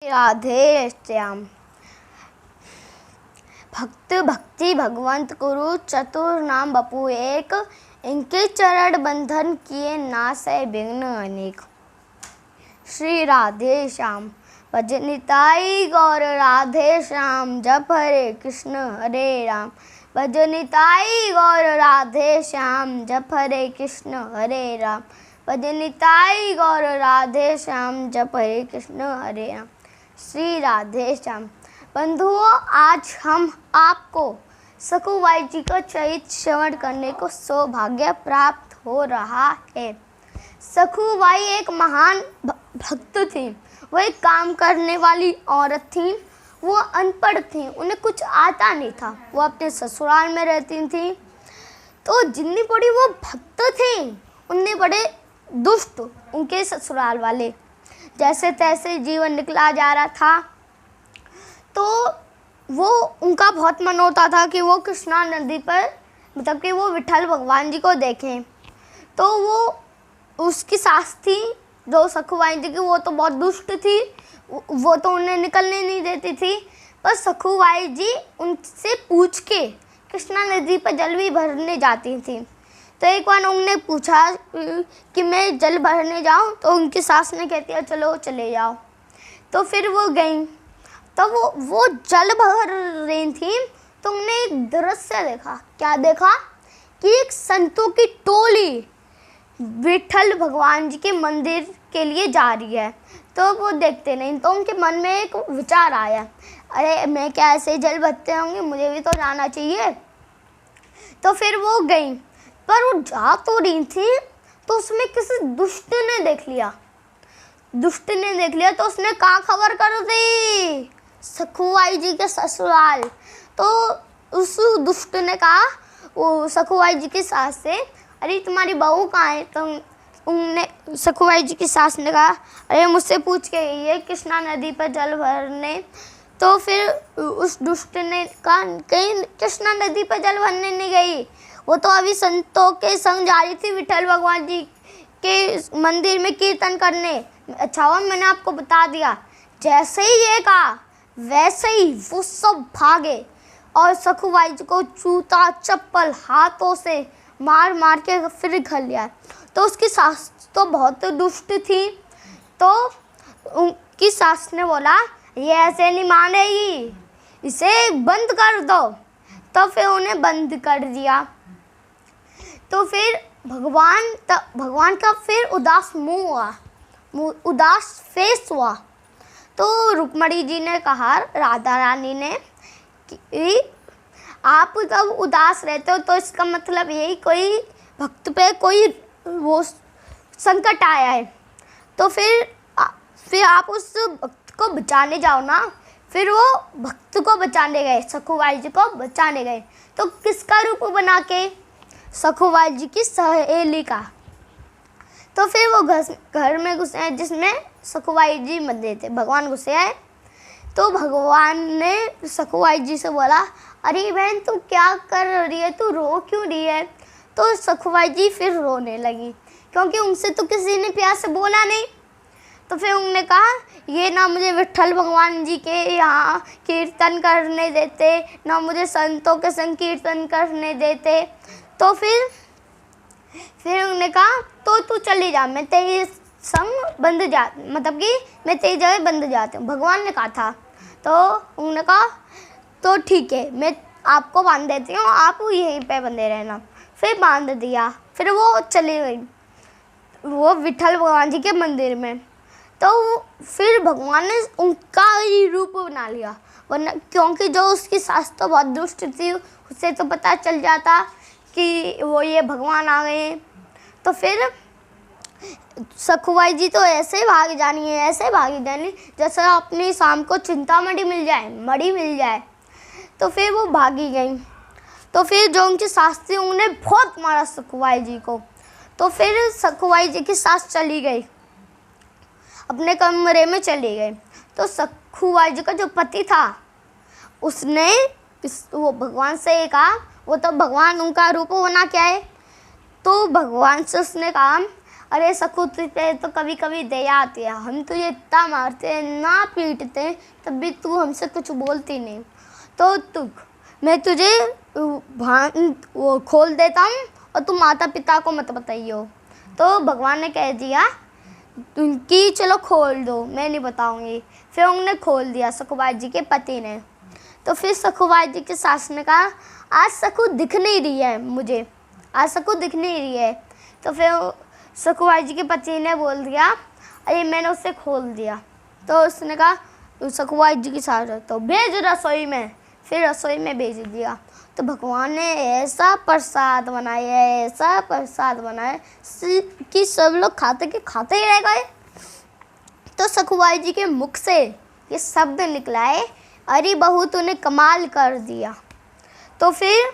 राधे श्याम। भक्त भक्ति भगवंत गुरु चतुर नाम बपू एक, इनके चरण बंधन किए नासै विघ्न अनेक। श्री राधे श्याम भजनिताई गौर राधे श्याम, जप हरे कृष्ण हरे राम। भजनिताई गौर राधे श्याम, जप हरे कृष्ण हरे राम। भजनिताई गौर राधे श्याम, जप हरे कृष्ण हरे राम। श्री राधे श्याम। बंधुओं, आज हम आपको सखुबाई जी का चरित्र श्रवण करने को सौभाग्य प्राप्त हो रहा है। सखुबाई एक महान भक्त थी। वो एक काम करने वाली औरत थी। वो अनपढ़ थी, उन्हें कुछ आता नहीं था। वो अपने ससुराल में रहती थी। तो जितनी बड़ी वो भक्त थी, उतने बड़े दुष्ट उनके ससुराल वाले। जैसे तैसे जीवन निकला जा रहा था। तो वो उनका बहुत मन होता था कि वो कृष्णा नदी पर, मतलब कि वो विठल भगवान जी को देखें। तो वो उसकी सास थी जो सखुबाई जी की, वो तो बहुत दुष्ट थी। वो तो उन्हें निकलने नहीं देती थी। पर सखुबाई जी उनसे पूछ के कृष्णा नदी पर जल भी भरने जाती थी। तो एक बार उन्होंने पूछा कि मैं जल भरने जाऊं, तो उनकी सास ने कहती है चलो चले जाओ। तो फिर वो गई। तो वो जल भर रही थी। तो उन्होंने एक दृश्य देखा। क्या देखा कि एक संतों की टोली विठल भगवान जी के मंदिर के लिए जा रही है। तो वो देखते नहीं। तो उनके मन में एक विचार आया, अरे मैं क्या ऐसे जल भरते होंगे, मुझे भी तो जाना चाहिए। तो फिर वो गई। पर वो जा तो रही थी, तो उसमें किसी दुष्ट ने देख लिया। तो उसने कहाँ खबर कर दी, सखुबाई जी के ससुराल। तो उस दुष्ट ने कहा वो सखुबाई जी की सास से, अरे तुम्हारी बहू कहाँ है। तो उनने सखुबाई जी की सास ने कहा, अरे मुझसे पूछ के गई है कृष्णा नदी पर जल भरने। तो फिर उस दुष्ट ने कहा कहीं कृष्णा नदी पर जल भरने नहीं गई, वो तो अभी संतों के संग जा रही थी विठल भगवान जी के मंदिर में कीर्तन करने। अच्छा हुआ मैंने आपको बता दिया। जैसे ही ये कहा वैसे ही वो सब भागे और सखुबाई जी को जूता चप्पल हाथों से मार मार के फिर घर लिया। तो उसकी सास तो बहुत दुष्ट थी। तो उनकी सास ने बोला ये ऐसे नहीं मानेगी, इसे बंद कर दो। तो फिर उन्हें बंद कर दिया। तो फिर भगवान का फिर उदास मुंह हुआ, उदास फेस हुआ। तो रुक्मणी जी ने कहा, राधा रानी ने, कि आप जब उदास रहते हो तो इसका मतलब यही कोई भक्त पे कोई वो संकट आया है। तो फिर आप उस भक्त को बचाने जाओ ना। फिर वो भक्त को बचाने गए, सखुबाई जी को बचाने गए। तो किसका रूप बना के, सखुबाई जी की सहेली का। तो फिर वो घर में घुसे जिसमें सखुबाई जी मंदिर थे। भगवान घुसे आए। तो भगवान ने सखुबाई जी से बोला, अरे बहन तू क्या कर रही है, तू रो क्यों रही है। तो सखुबाई जी फिर रोने लगी, क्योंकि उनसे तो किसी ने प्यार से बोला नहीं। तो फिर उन्होंने कहा ये ना मुझे विठल भगवान जी के यहाँ कीर्तन करने देते, ना मुझे संतों के संग कीर्तन करने देते। तो फिर उन्होंने कहा तो तू चली जा, मैं तेरे संग बंद जा, मतलब कि मैं तेरी जगह बंद जाती हूँ, भगवान ने कहा था। तो उन्होंने कहा तो ठीक है, मैं आपको बांध देती हूँ, आप यहीं पे बंधे रहना। फिर बांध दिया। फिर वो चली गई वो विठल भगवान जी के मंदिर में। तो फिर भगवान ने उनका ही रूप बना लिया, वरना क्योंकि जो उसकी सास तो बहुत दुष्ट थी, उससे तो पता चल जाता कि वो ये भगवान आ गए। तो फिर सखुबाई जी तो ऐसे भाग जानी जैसे अपनी शाम को चिंतामणि मिल जाए, मणि मिल जाए। तो फिर वो भागी गई। तो फिर जो उनकी सास थी उन्हें बहुत मारा सखुबाई जी को। तो फिर सखुबाई जी की सास चली गई, अपने कमरे में चली गई। तो सखुबाई जी का जो पति था उसने वो भगवान से कहा, वो तो भगवान उनका रूप बना क्या है। तो भगवान से उसने कहा, अरे सखू तुझे तो कभी कभी दया आती है, हम तुझे इतना मारते हैं ना पीटते हैं तब भी तू हमसे कुछ बोलती नहीं, तो मैं तुझे वो खोल देता हूँ और तुम माता पिता को मत बताइयो। तो भगवान ने कह दिया कि चलो खोल दो, मैं नहीं बताऊंगी। फिर उन्होंने खोल दिया सखुबाई जी के पति ने। तो फिर सखुबाई जी की सास ने कहा आज सखू दिख नहीं रही है मुझे, आज सखू दिख नहीं रही है। तो फिर सखुबाई जी के पति ने बोल दिया अरे मैंने उसे खोल दिया। तो उसने कहा सखुबाई जी की सास तो भेज रसोई में। फिर रसोई में भेज दिया। तो भगवान ने ऐसा प्रसाद बनाया, ऐसा प्रसाद बनाया कि सब लोग खाते के खाते ही रह गए। तो सखुबाई जी के मुख से ये शब्द निकला है अरे बहू तूने कमाल कर दिया। तो फिर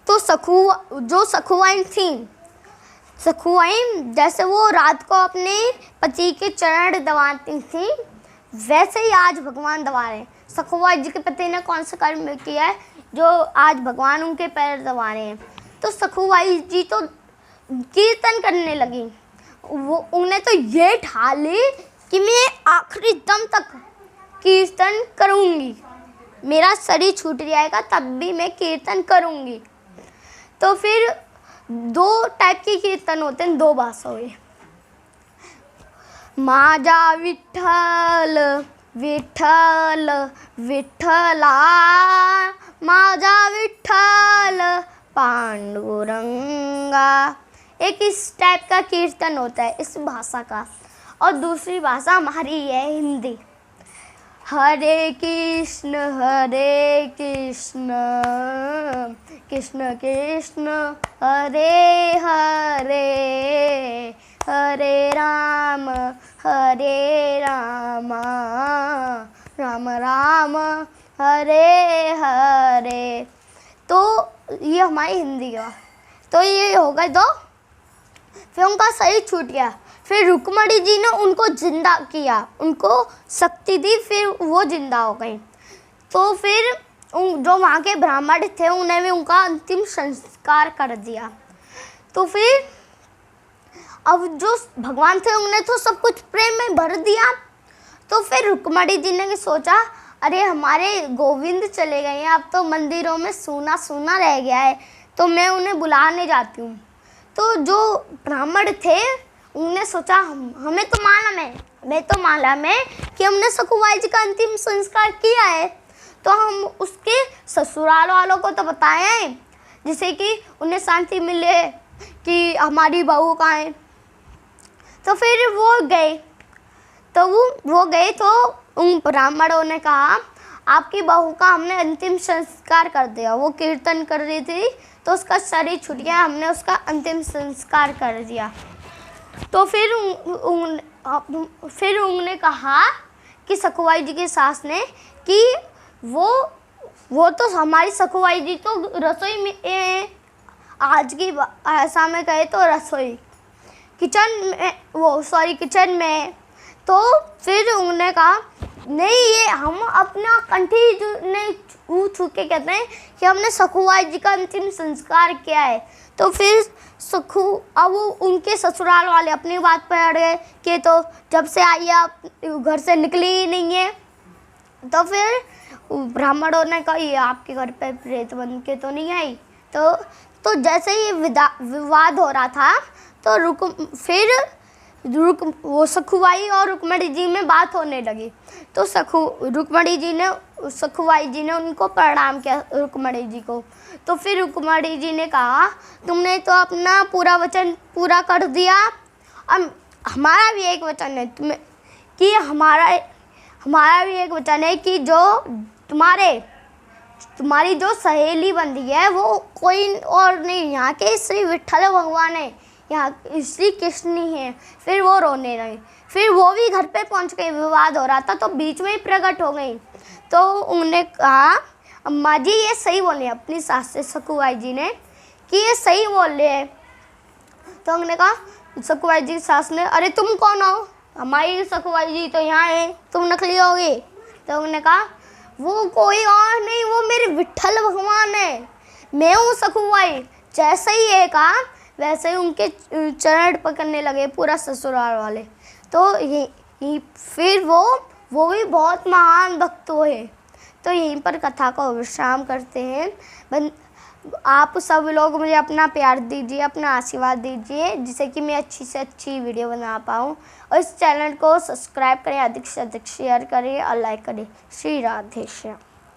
तो सखुआइन थी, सखुआइन जैसे वो रात को अपने पति के चरण दबाती थी वैसे ही आज भगवान दबा रहे हैं। सखुबाई जी के पति ने कौन सा कर्म किया है जो आज भगवान उनके पैर दबा रहे हैं। तो सखुबाई जी तो कीर्तन करने लगी, वो उन्हें तो ये ठाली कि मैं आखिरी दम तक कीर्तन करूँगी, मेरा शरीर छूट जाएगा तब भी मैं कीर्तन करूँगी। तो फिर दो टाइप के कीर्तन होते हैं, दो भाषा हुई। माझा विठ्ठल विठ्ठल विठ्ठला, माझा विठ्ठल पांडुरंगा, एक इस टाइप का कीर्तन होता है इस भाषा का। और दूसरी भाषा हमारी है हिंदी। हरे कृष्ण कृष्ण कृष्ण हरे हरे, हरे राम राम राम हरे हरे। तो ये हमारी हिंदी का। तो ये हो गए दो। फिर उनका शरीर छूट गया। फिर रुक्मणी जी ने उनको जिंदा किया, उनको शक्ति दी, फिर वो जिंदा हो गई। तो फिर जो वहाँ के ब्राह्मण थे उन्हें भी उनका अंतिम संस्कार कर दिया। तो फिर अब जो भगवान थे उन्हें तो सब कुछ प्रेम में भर दिया। तो फिर रुक्मणी जी ने सोचा अरे हमारे गोविंद चले गए हैं, अब तो मंदिरों में सूना सूना रह गया है, तो मैं उन्हें बुलाने जाती हूँ। तो जो ब्राह्मण थे उन्होंने सोचा हमें तो मालूम है कि हमने सखुबाई जी का अंतिम संस्कार किया है, तो हम उसके ससुराल वालों को तो बताए हैं जिससे कि उन्हें शांति मिले कि हमारी बहू कहाँ है। तो फिर वो गए। तो उन ब्राह्मणों ने कहा आपकी बहू का हमने अंतिम संस्कार कर दिया, वो कीर्तन कर रही थी तो उसका शरीर छूट गया, हमने उसका अंतिम संस्कार कर दिया। तो फिर उन्होंने कहा कि सखुबाई जी की सास ने कि वो तो हमारी सखुबाई जी तो रसोई में, आज की भाषा में कहे तो रसोई किचन में। तो फिर उन्होंने कहा नहीं, ये हम अपना कंठी छू के कहते हैं कि हमने सखुबाई जी का अंतिम संस्कार किया है। तो फिर अब उनके ससुराल वाले अपनी बात पर अड़ गए कि तो जब से आई आप घर से निकली ही नहीं है। तो फिर ब्राह्मणों ने कहा ये आपके घर पे प्रेत बन के तो नहीं आई। तो जैसे ही विवाद हो रहा था तो वो सखुबाई और रुक्मणी जी में बात होने लगी। तो रुक्मणी जी ने सखुबाई जी ने उनको प्रणाम किया, रुक्मणी जी को। तो फिर रुक्मणी जी ने कहा तुमने तो अपना पूरा वचन पूरा कर दिया, अब हमारा भी एक वचन है हमारा भी एक वचन है कि जो तुम्हारी जो सहेली बंदी है वो कोई और नहीं, यहाँ के श्री विठ्ठल भगवान है, यहाँ श्री कृष्ण ही है। फिर वो रोने लगी। फिर वो भी घर पे पहुँच गई, विवाद हो रहा था तो बीच में ही प्रकट हो गई। तो उन्होंने कहा अम्मा जी ये सही बोले, अपनी सास से सखुबाई जी ने कि ये सही बोल रहे हैं। तो उन्होंने कहा सखुबाई जी सास ने अरे तुम कौन हो, हमारी सखुबाई जी तो यहाँ है, तुम नकली होगी। तो उन्होंने कहा वो कोई और नहीं, वो मेरे विठ्ठल भगवान है, मैं हूँ सखुबाई। जैसे ही ये कहा वैसे ही उनके चरण पकड़ने लगे पूरा ससुराल वाले। तो ये फिर वो भी बहुत महान भक्त हुए। तो यहीं पर कथा को विश्राम करते हैं। आप सब लोग मुझे अपना प्यार दीजिए, अपना आशीर्वाद दीजिए, जिससे कि मैं अच्छी से अच्छी वीडियो बना पाऊँ। और इस चैनल को सब्सक्राइब करें, अधिक से अधिक शेयर करें और लाइक करें। श्री राधे श्याम।